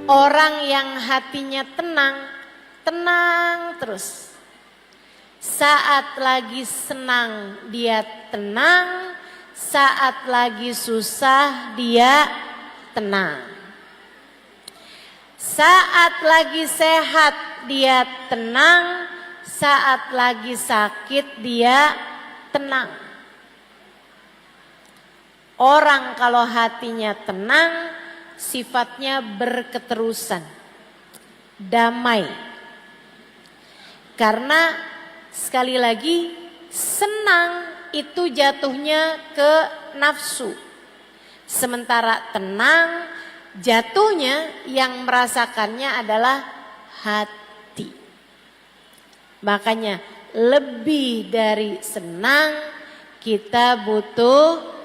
Orang yang hatinya tenang, tenang terus. Saat lagi senang dia tenang, saat lagi susah dia tenang. Saat lagi sehat dia tenang, saat lagi sakit dia tenang. Orang kalau hatinya tenang, sifatnya berketerusan, damai. Karena sekali lagi senang itu jatuhnya ke nafsu. Sementara tenang jatuhnya yang merasakannya adalah hati. Makanya lebih dari senang kita butuh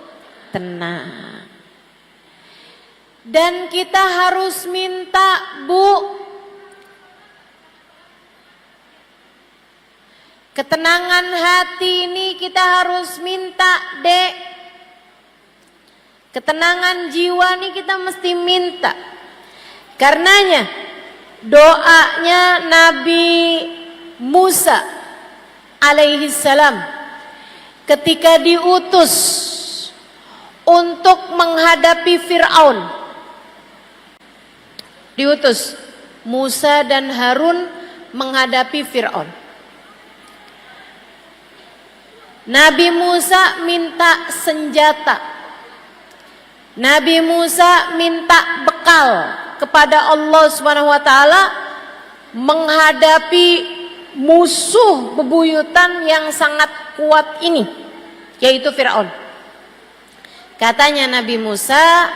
tenang. Dan kita harus minta, Bu, ketenangan hati ini kita harus minta, Dek. Ketenangan jiwa ini kita mesti minta. Karenanya doanya Nabi Musa alaihi salam ketika diutus untuk menghadapi Fir'aun. Diutus Musa dan Harun menghadapi Fir'aun. Nabi Musa minta senjata. Nabi Musa minta bekal kepada Allah Subhanahu wa taala menghadapi musuh bebuyutan yang sangat kuat ini, yaitu Fir'aun. Katanya Nabi Musa,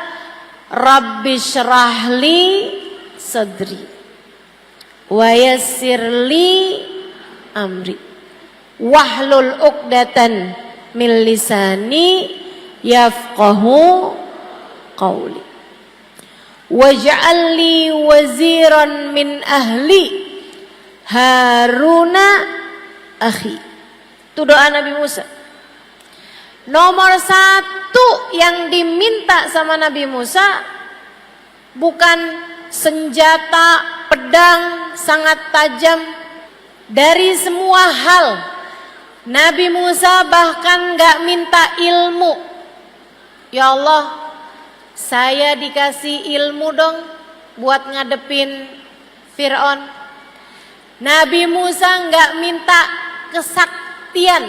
Rabbi syrahli sadri wa yassirli amri wahlul uqdatan min lisani yafqahu qawli waj'alni waziran min ahli Haruna akhi. Itu doa Nabi Musa. Nomor satu yang diminta sama Nabi Musa bukan senjata, pedang sangat tajam. Dari semua hal Nabi Musa bahkan gak minta ilmu. Ya Allah, saya dikasih ilmu dong buat ngadepin Fir'aun. Nabi Musa gak minta kesaktian.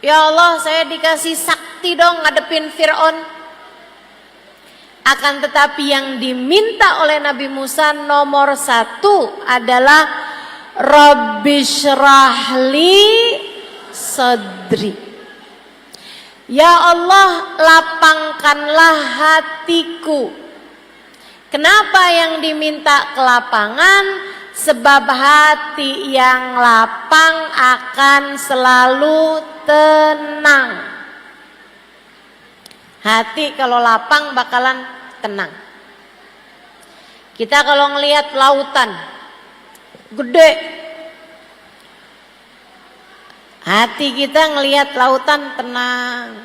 Ya Allah, saya dikasih sakti dong ngadepin Fir'aun. Akan tetapi yang diminta oleh Nabi Musa nomor satu adalah Rabbi syrahli sadri. Ya Allah, lapangkanlah hatiku. Kenapa yang diminta kelapangan? Sebab hati yang lapang akan selalu tenang. Hati kalau lapang bakalan tenang. Kita kalau ngelihat lautan gede, hati kita ngelihat lautan tenang.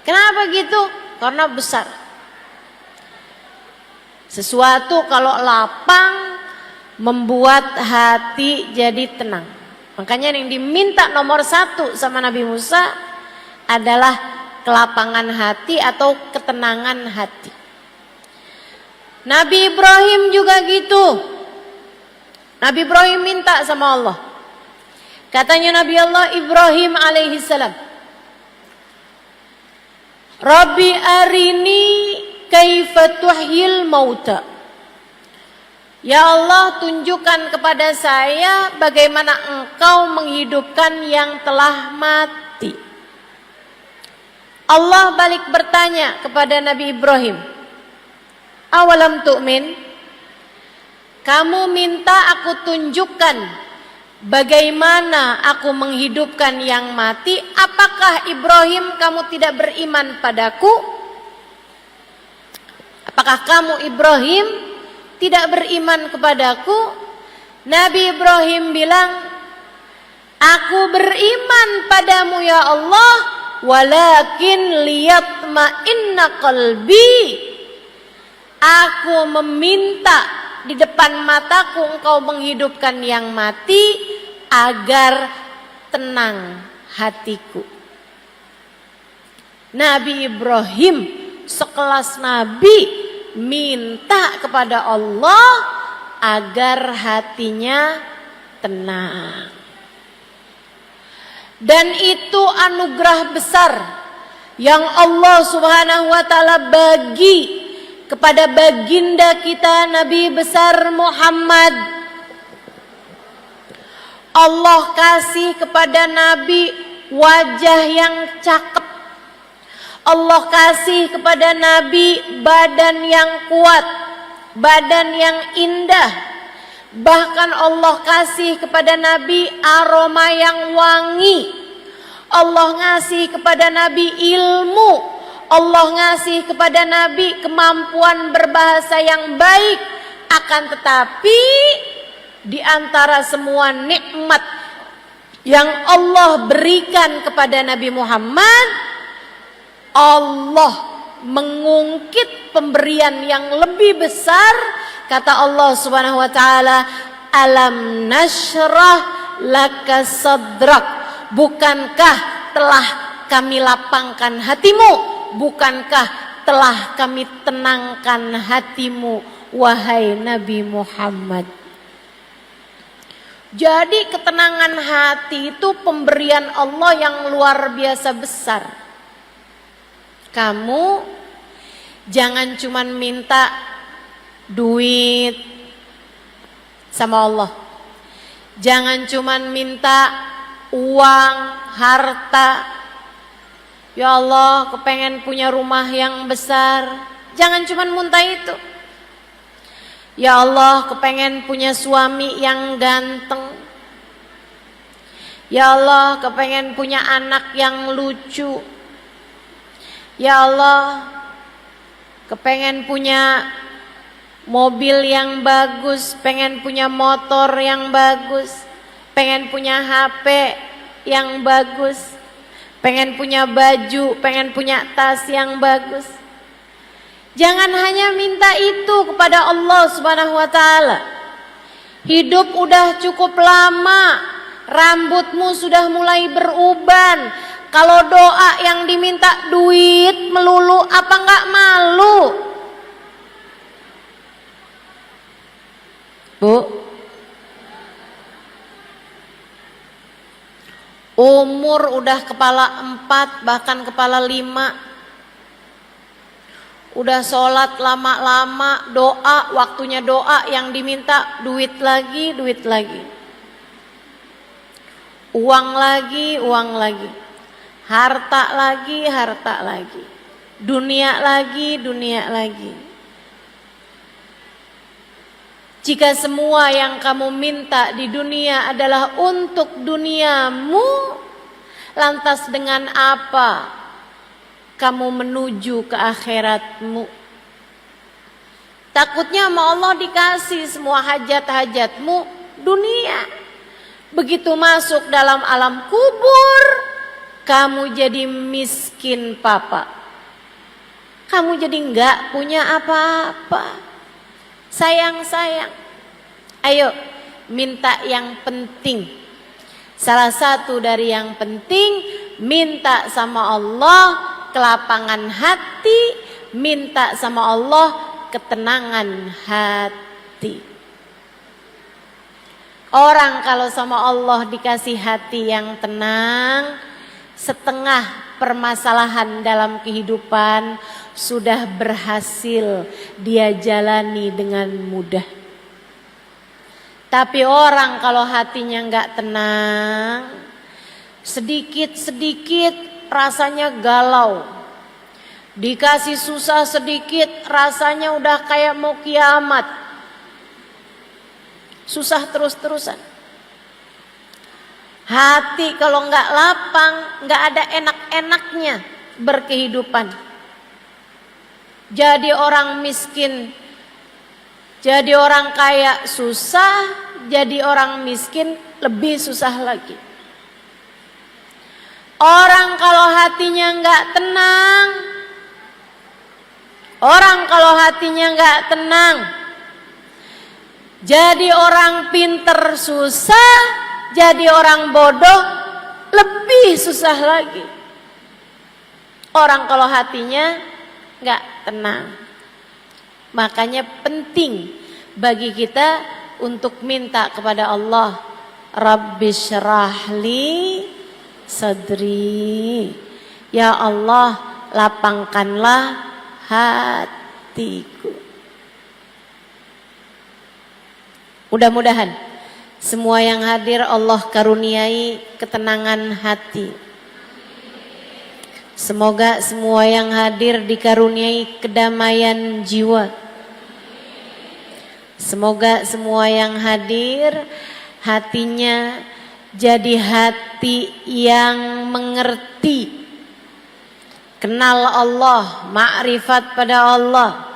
Kenapa gitu? Karena besar. Sesuatu kalau lapang membuat hati jadi tenang. Makanya yang diminta nomor satu sama Nabi Musa adalah kelapangan hati atau ketenangan hati. Nabi Ibrahim juga gitu. Nabi Ibrahim minta sama Allah. Katanya Nabi Allah Ibrahim alaihi salam, Rabbi arini kaifa tuhyil mauta. Ya Allah, tunjukkan kepada saya bagaimana Engkau menghidupkan yang telah mati. Allah balik bertanya kepada Nabi Ibrahim, awalam tu'min? Kamu minta aku tunjukkan bagaimana aku menghidupkan yang mati. Apakah Ibrahim kamu tidak beriman padaku? Apakah kamu Ibrahim tidak beriman kepadaku? Nabi Ibrahim bilang, aku beriman padamu ya Allah, walakin liyatma'inna qalbi. Aku meminta di depan mataku engkau menghidupkan yang mati agar tenang hatiku. Nabi Ibrahim sekelas nabi minta kepada Allah agar hatinya tenang. Dan itu anugerah besar yang Allah Subhanahu wa taala bagi kepada baginda kita Nabi besar Muhammad. Allah kasih kepada Nabi wajah yang cakep. Allah kasih kepada Nabi badan yang kuat, badan yang indah. Bahkan Allah kasih kepada Nabi aroma yang wangi. Allah ngasih kepada Nabi ilmu. Allah ngasih kepada Nabi kemampuan berbahasa yang baik. Akan tetapi di antara semua nikmat yang Allah berikan kepada Nabi Muhammad, Allah mengungkit pemberian yang lebih besar. Kata Allah Subhanahu wa taala, "Alam nashrah laka sadrak." Bukankah telah kami lapangkan hatimu? Bukankah telah kami tenangkan hatimu, wahai Nabi Muhammad? Jadi ketenangan hati itu pemberian Allah yang luar biasa besar. Kamu jangan cuman minta duit sama Allah. Jangan cuman minta uang, harta. Ya Allah, kepengen punya rumah yang besar. Jangan cuman muntah itu. Ya Allah, kepengen punya suami yang ganteng. Ya Allah, kepengen punya anak yang lucu. Ya Allah, kepengen punya mobil yang bagus, pengen punya motor yang bagus, pengen punya HP yang bagus, pengen punya baju, pengen punya tas yang bagus. Jangan hanya minta itu kepada Allah Subhanahu wa taala. Hidup udah cukup lama, rambutmu sudah mulai beruban. Kalau doa yang diminta duit melulu, apa enggak malu? Bu, umur udah kepala 4 bahkan kepala 5. Udah sholat lama-lama, doa, waktunya doa yang diminta duit lagi, duit lagi. Uang lagi, uang lagi. Harta lagi, harta lagi. Dunia lagi, dunia lagi. Jika semua yang kamu minta di dunia adalah untuk duniamu, lantas dengan apa kamu menuju ke akhiratmu? Takutnya sama Allah dikasih semua hajat-hajatmu dunia. Begitu masuk dalam alam kubur, kamu jadi miskin papa. Kamu jadi enggak punya apa-apa. Sayang-sayang. Ayo minta yang penting. Salah satu dari yang penting, minta sama Allah kelapangan hati, minta sama Allah ketenangan hati. Orang kalau sama Allah dikasih hati yang tenang, setengah permasalahan dalam kehidupan sudah berhasil dia jalani dengan mudah. Tapi orang kalau hatinya enggak tenang, sedikit-sedikit rasanya galau. Dikasih susah sedikit rasanya udah kayak mau kiamat. Susah terus-terusan. Hati kalau enggak lapang, enggak ada enak-enaknya berkehidupan. Jadi orang miskin, jadi orang kaya susah, jadi orang miskin lebih susah lagi. Orang kalau hatinya enggak tenang, Orang kalau hatinya nggak tenang, jadi orang pinter susah, jadi orang bodoh lebih susah lagi. Orang kalau hatinya nggak tenang. Makanya penting bagi kita untuk minta kepada Allah, Rabbi syrahli sadri. Ya Allah, lapangkanlah hatiku. Mudah-mudahan semua yang hadir Allah karuniai ketenangan hati. Semoga semua yang hadir dikaruniai kedamaian jiwa. Semoga semua yang hadir hatinya jadi hati yang mengerti, kenal Allah, makrifat pada Allah,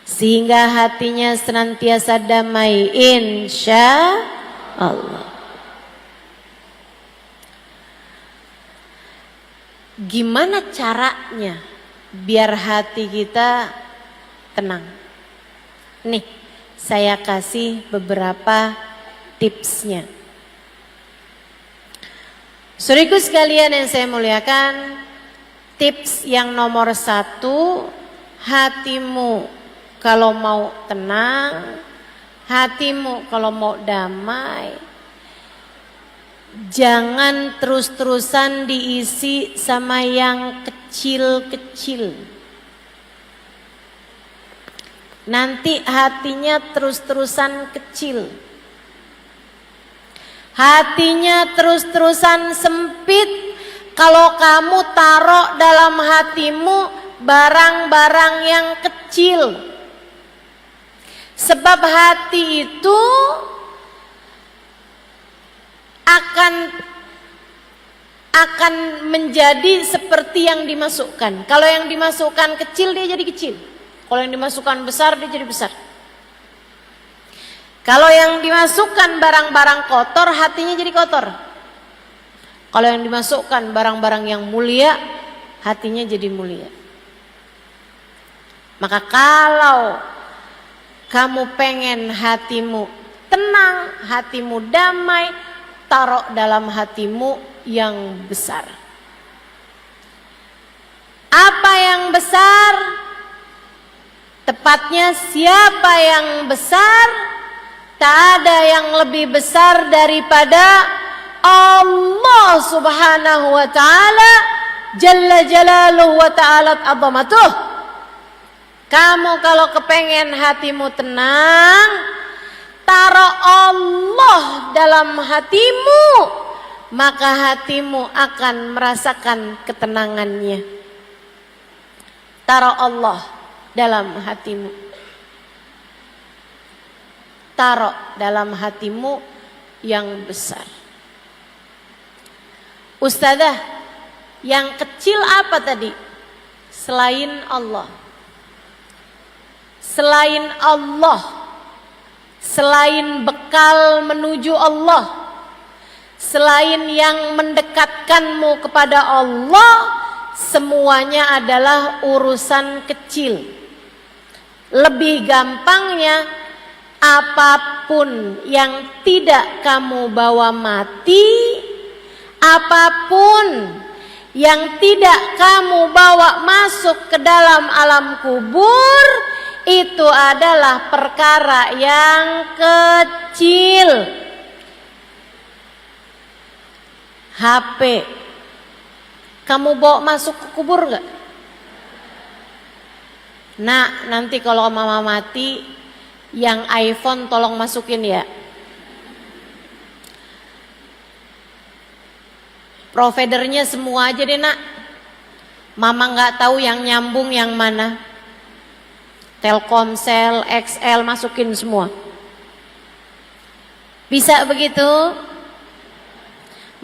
sehingga hatinya senantiasa damai, insya Allah. Gimana caranya biar hati kita tenang? Nih, saya kasih beberapa tipsnya. Saudaraku sekalian yang saya muliakan, tips yang nomor 1, hatimu kalau mau tenang, hatimu kalau mau damai, jangan terus-terusan diisi sama yang kecil-kecil. Nanti hatinya terus-terusan kecil. Hatinya terus-terusan sempit kalau kamu taruh dalam hatimu barang-barang yang kecil. Sebab hati itu akan menjadi seperti yang dimasukkan. Kalau yang dimasukkan kecil, dia jadi kecil. Kalau yang dimasukkan besar, dia jadi besar. Kalau yang dimasukkan barang-barang kotor, hatinya jadi kotor. Kalau yang dimasukkan barang-barang yang mulia, hatinya jadi mulia. Maka kalau kamu pengen hatimu tenang, hatimu damai, taruh dalam hatimu yang besar. Apa yang besar? Tepatnya siapa yang besar? Tak ada yang lebih besar daripada Allah Subhanahu wa ta'ala, Jalla Jalaluhu wa ta'ala azamatuh. Kamu kalau kepengen hatimu tenang, taruh Allah dalam hatimu, maka hatimu akan merasakan ketenangannya. Taruh Allah dalam hatimu. Taruh dalam hatimu yang besar. Ustazah, yang kecil apa tadi? Selain Allah. Selain Allah. Selain bekal menuju Allah, selain yang mendekatkanmu kepada Allah, semuanya adalah urusan kecil. Lebih gampangnya, apapun yang tidak kamu bawa mati, apapun yang tidak kamu bawa masuk ke dalam alam kubur, itu adalah perkara yang kecil. HP kamu bawa masuk ke kubur gak? Nah, nanti kalau mama mati, yang iPhone tolong masukin ya. Providernya semua aja deh nak. Mama gak tahu yang nyambung yang mana. Telkomsel, XL, masukin semua. Bisa begitu?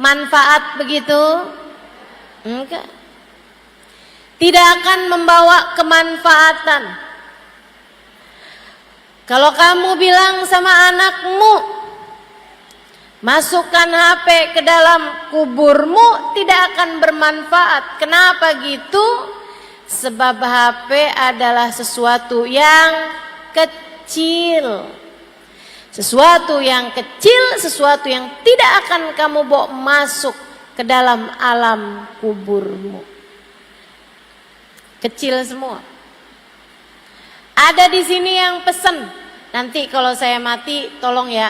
Manfaat begitu? Enggak. Tidak akan membawa kemanfaatan. Kalau kamu bilang sama anakmu, masukkan HP ke dalam kuburmu, tidak akan bermanfaat. Kenapa gitu? Sebab HP adalah sesuatu yang kecil. Sesuatu yang kecil, sesuatu yang tidak akan kamu bawa masuk ke dalam alam kuburmu. Kecil semua. Ada di sini yang pesen, nanti kalau saya mati tolong ya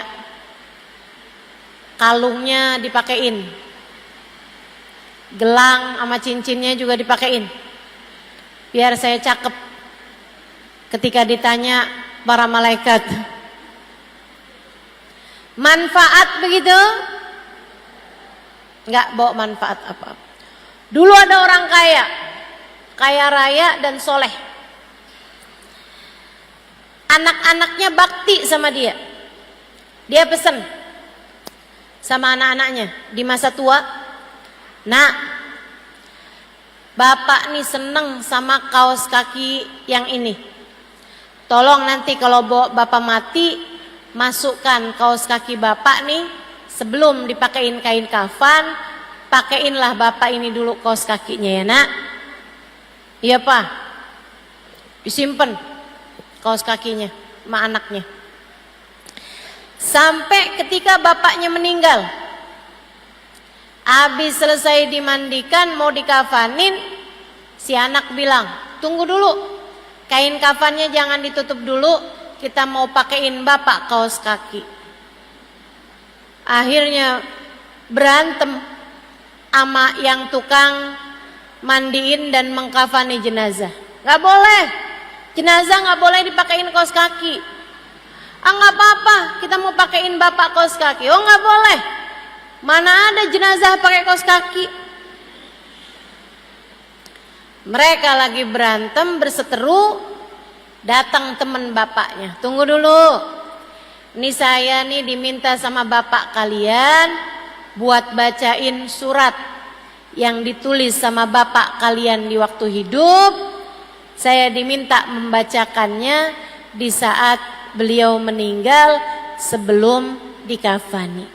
kalungnya dipakein, gelang sama cincinnya juga dipakein, biar saya cakep ketika ditanya para malaikat. Manfaat begitu? Enggak bawa manfaat apa-apa. Dulu ada orang kaya, kaya raya dan soleh. Anak-anaknya bakti sama dia. Dia pesan sama anak-anaknya di masa tua, nak, bapak nih seneng sama kaos kaki yang ini. Tolong nanti kalau bapak mati, masukkan kaos kaki bapak nih, sebelum dipakein kain kafan, pakeinlah bapak ini dulu kaos kakinya ya nak. Iya pak, disimpan kaos kakinya sama anaknya. Sampai ketika bapaknya meninggal, habis selesai dimandikan mau dikafanin, si anak bilang, tunggu dulu, kain kafannya jangan ditutup dulu, kita mau pakein bapak kaos kaki. Akhirnya berantem sama yang tukang mandiin dan mengkafani jenazah. Gak boleh, jenazah gak boleh dipakein kaos kaki. Ah gak apa-apa, kita mau pakein bapak kaos kaki. Oh gak boleh, mana ada jenazah pakai kaos kaki. Mereka lagi berantem berseteru, datang teman bapaknya. Tunggu dulu, ini saya nih diminta sama bapak kalian buat bacain surat yang ditulis sama bapak kalian di waktu hidup. Saya diminta membacakannya di saat beliau meninggal sebelum dikafani.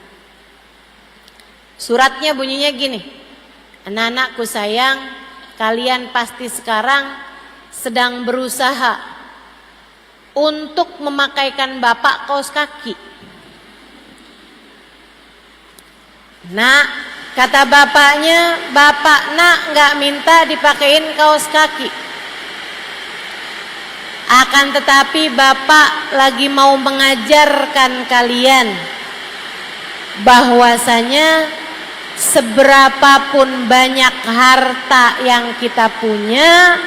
Suratnya bunyinya gini, anak-anakku sayang, kalian pasti sekarang sedang berusaha untuk memakaikan bapak kaos kaki. Nak, kata bapaknya, bapak nak gak minta dipakein kaos kaki. Akan tetapi bapak lagi mau mengajarkan kalian bahwasanya seberapapun banyak harta yang kita punya,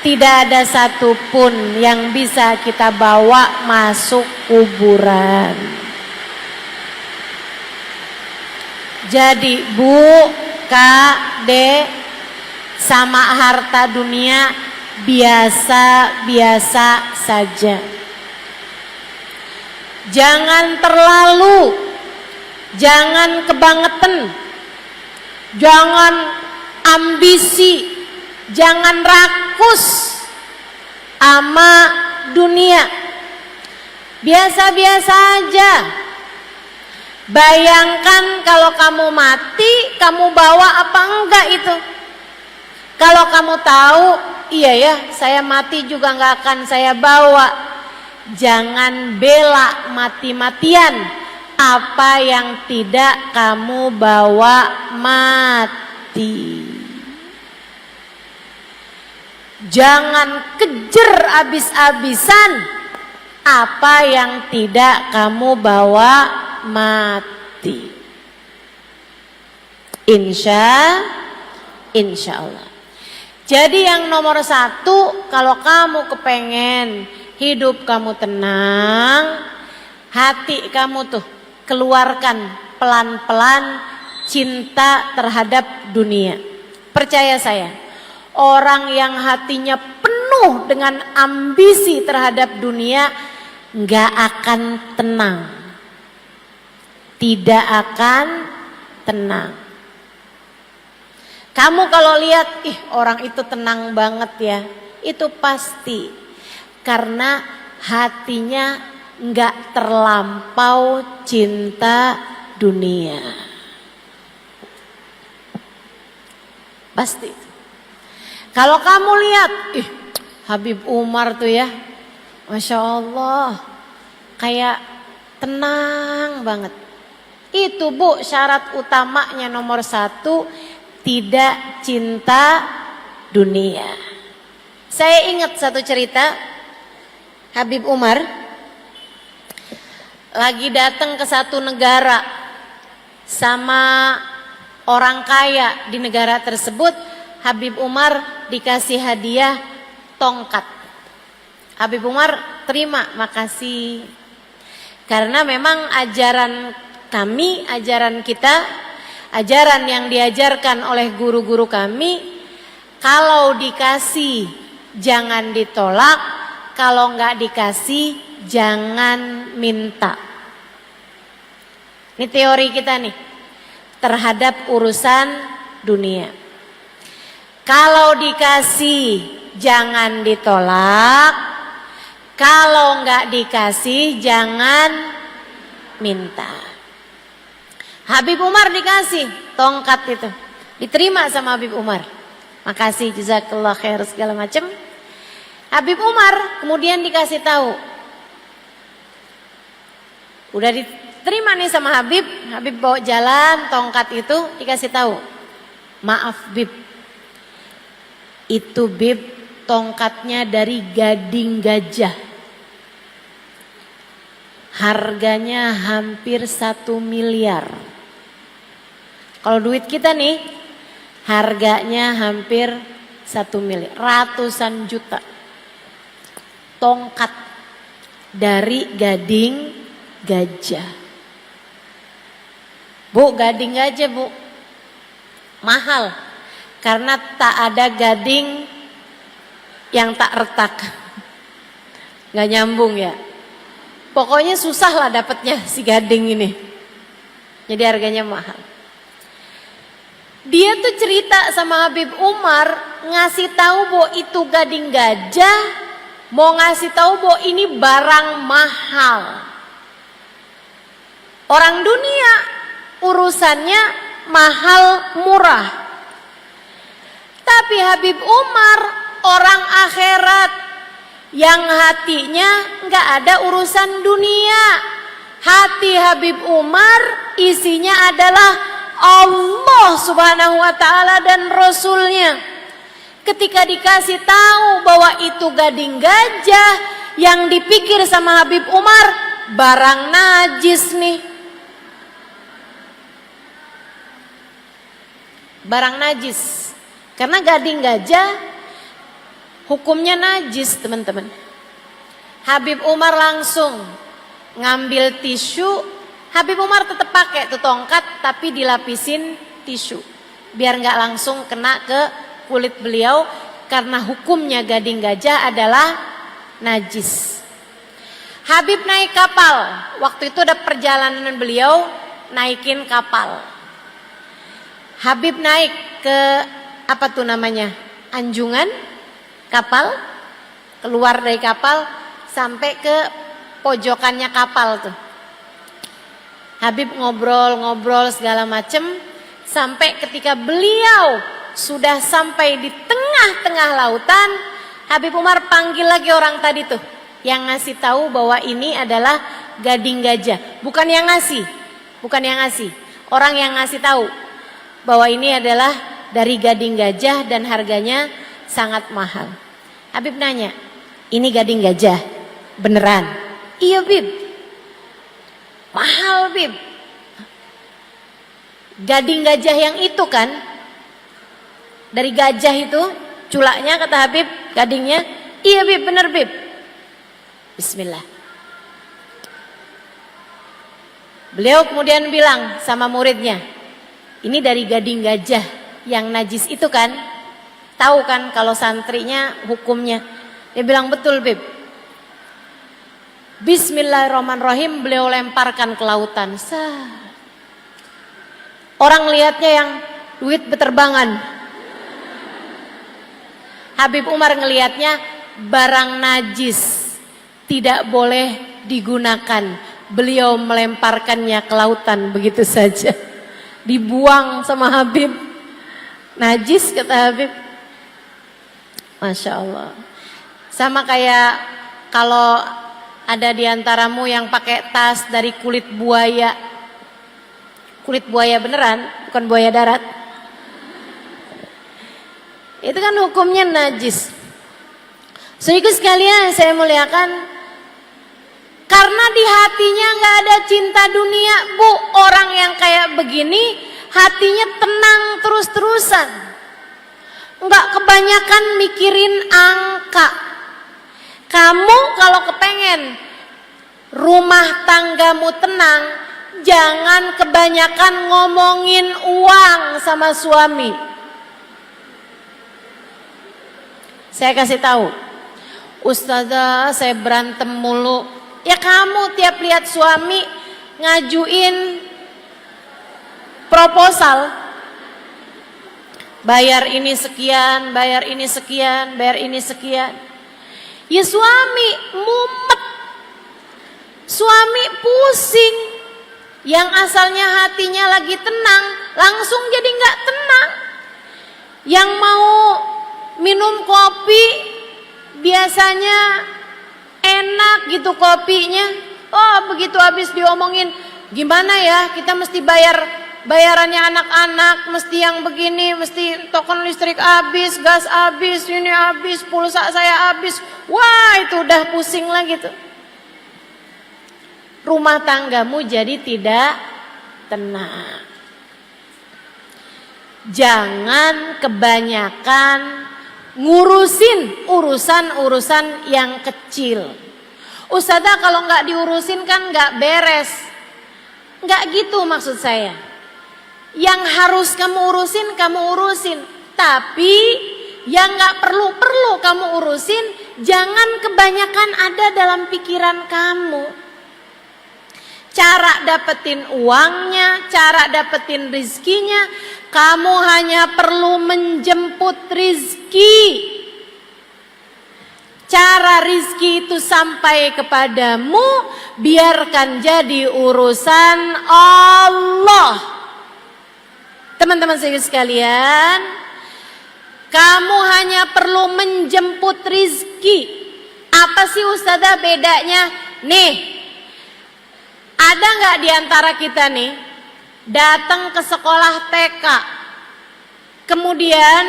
tidak ada satupun yang bisa kita bawa masuk kuburan. Jadi Bu, Kak, Dek, sama harta dunia biasa-biasa saja. Jangan terlalu, jangan kebangetan, jangan ambisi, jangan rakus sama dunia. Biasa-biasa aja. Bayangkan kalau kamu mati, kamu bawa apa enggak itu? Kalau kamu tahu, iya ya, saya mati juga nggak akan saya bawa. Jangan bela mati-matian apa yang tidak kamu bawa mati. Jangan kejar abis-abisan apa yang tidak kamu bawa mati. Insya Allah. Jadi yang nomor satu, kalau kamu kepengen hidup kamu tenang, hati kamu tuh keluarkan pelan-pelan cinta terhadap dunia. Percaya saya, orang yang hatinya penuh dengan ambisi terhadap dunia nggak akan tenang, tidak akan tenang. Kamu kalau lihat, orang itu tenang banget ya, itu pasti karena hatinya nggak terlampau cinta dunia. Pasti. Kalau kamu lihat, Habib Umar tuh ya, Masya Allah, kayak tenang banget. Itu Bu syarat utamanya nomor 1, tidak cinta dunia. Saya ingat satu cerita, Habib Umar lagi datang ke satu negara sama orang kaya di negara tersebut. Habib Umar dikasih hadiah tongkat. Habib Umar terima, makasih. Karena memang ajaran kami, ajaran kita, ajaran yang diajarkan oleh guru-guru kami, kalau dikasih jangan ditolak, kalau nggak dikasih jangan minta. Ini teori kita nih terhadap urusan dunia. Kalau dikasih jangan ditolak, kalau nggak dikasih jangan minta. Habib Umar dikasih tongkat itu, diterima sama Habib Umar. Makasih, jazakallah khair segala macam. Habib Umar kemudian dikasih tahu, udah diterima nih sama Habib. Habib bawa jalan tongkat itu, dikasih tahu, maaf Bib, itu Bib tongkatnya dari gading gajah, harganya hampir 1 miliar. Kalau duit kita nih harganya hampir 1 miliar, ratusan juta. Tongkat dari gading gajah. Bu, gading gajah Bu, mahal. Karena tak ada gading yang tak retak. Gak nyambung ya. Pokoknya susah lah dapatnya si gading ini. Jadi harganya mahal. Dia tuh cerita sama Habib Umar, ngasih tahu bahwa itu gading gajah, mau ngasih tahu bahwa ini barang mahal. Orang dunia urusannya mahal murah. Tapi Habib Umar orang akhirat yang hatinya nggak ada urusan dunia. Hati Habib Umar isinya adalah Allah Subhanahu wa ta'ala dan Rasulnya. Ketika dikasih tahu bahwa itu gading gajah, yang dipikir sama Habib Umar barang najis nih. Barang najis. Karena gading gajah hukumnya najis, teman-teman. Habib Umar langsung ngambil tisu. Habib Umar tetap pakai tuh tongkat, tapi dilapisin tisu biar nggak langsung kena ke kulit beliau, karena hukumnya gading gajah adalah najis. Habib naik kapal. Waktu itu ada perjalanan beliau naikin kapal. Habib naik ke apa tuh namanya, anjungan kapal, keluar dari kapal sampai ke pojokannya kapal tuh. Habib ngobrol-ngobrol segala macem, sampai ketika beliau sudah sampai di tengah-tengah lautan, Habib Umar panggil lagi orang tadi tuh yang ngasih tahu bahwa ini adalah gading gajah. Bukan yang ngasih, orang yang ngasih tahu bahwa ini adalah dari gading gajah dan harganya sangat mahal. Habib nanya, ini gading gajah beneran? Iya Bib. Mahal Bib. Gading gajah yang itu kan, dari gajah itu culaknya, kata Habib, gadingnya. Iya Bib, bener Bib. Bismillah. Beliau kemudian bilang sama muridnya, ini dari gading gajah yang najis itu kan? Tahu kan kalau santrinya hukumnya? Dia bilang betul Bib. Bismillahirrahmanirrahim, beliau lemparkan ke lautan. Orang lihatnya yang duit beterbangan. Habib Umar ngelihatnya barang najis, tidak boleh digunakan. Beliau melemparkannya ke lautan begitu saja. Dibuang sama Habib. Najis, kata Habib. Masya Allah. Sama kayak kalau ada di antaramu yang pakai tas dari kulit buaya. Kulit buaya beneran, bukan buaya darat. Itu kan hukumnya najis. Saudaraku sekalian saya muliakan, karena di hatinya nggak ada cinta dunia, Bu. Orang yang kayak begini hatinya tenang terus-terusan, nggak kebanyakan mikirin angka. Kamu kalau kepengen rumah tanggamu tenang, jangan kebanyakan ngomongin uang sama suami. Saya kasih tahu, Ustazah saya berantem mulu. Ya kamu tiap lihat suami ngajuin proposal, bayar ini sekian, bayar ini sekian, bayar ini sekian. Ya suami mumet, suami pusing. Yang asalnya hatinya lagi tenang, langsung jadi nggak tenang. Yang mau minum kopi biasanya enak gitu kopinya. Oh begitu habis diomongin, gimana ya kita mesti bayarannya anak-anak, mesti yang begini, mesti token listrik habis, gas habis, ini habis, pulsa saya habis. Wah itu udah pusing lagi tuh. Rumah tanggamu jadi tidak tenang. Jangan kebanyakan ngurusin urusan-urusan yang kecil. Ustazah kalau nggak diurusin kan nggak beres. Nggak gitu maksud saya. Yang harus kamu urusin. Tapi yang nggak perlu kamu urusin, jangan kebanyakan ada dalam pikiran kamu. Cara dapetin uangnya, cara dapetin rizkinya, kamu hanya perlu menjemput rizki. Cara rizki itu sampai kepadamu, biarkan jadi urusan Allah. Teman-teman sekalian, kamu hanya perlu menjemput rizki. Apa sih Ustazah bedanya? Nih, ada nggak di antara kita nih datang ke sekolah TK, kemudian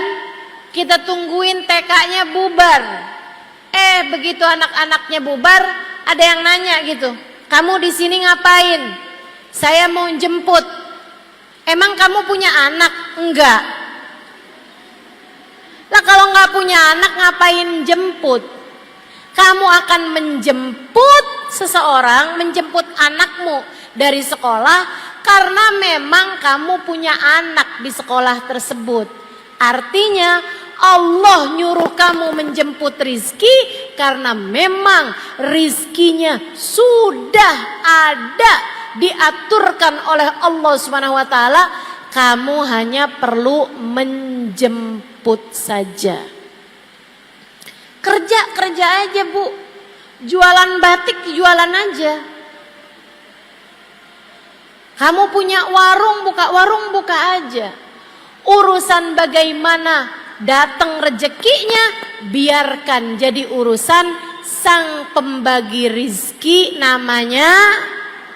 kita tungguin TK-nya bubar. Begitu anak-anaknya bubar, ada yang nanya gitu, kamu di sini ngapain? Saya mau jemput. Emang kamu punya anak? Enggak. Lah kalau nggak punya anak ngapain jemput? Kamu akan menjemput seseorang, menjemput anakmu dari sekolah karena memang kamu punya anak di sekolah tersebut. Artinya Allah nyuruh kamu menjemput rizki karena memang rizkinya sudah ada, diaturkan oleh Allah Subhanahu wa taala. Kamu hanya perlu menjemput saja. Kerja aja Bu, jualan batik jualan aja. Kamu punya warung buka aja. Urusan bagaimana datang rezekinya, biarkan jadi urusan sang pembagi rizki, namanya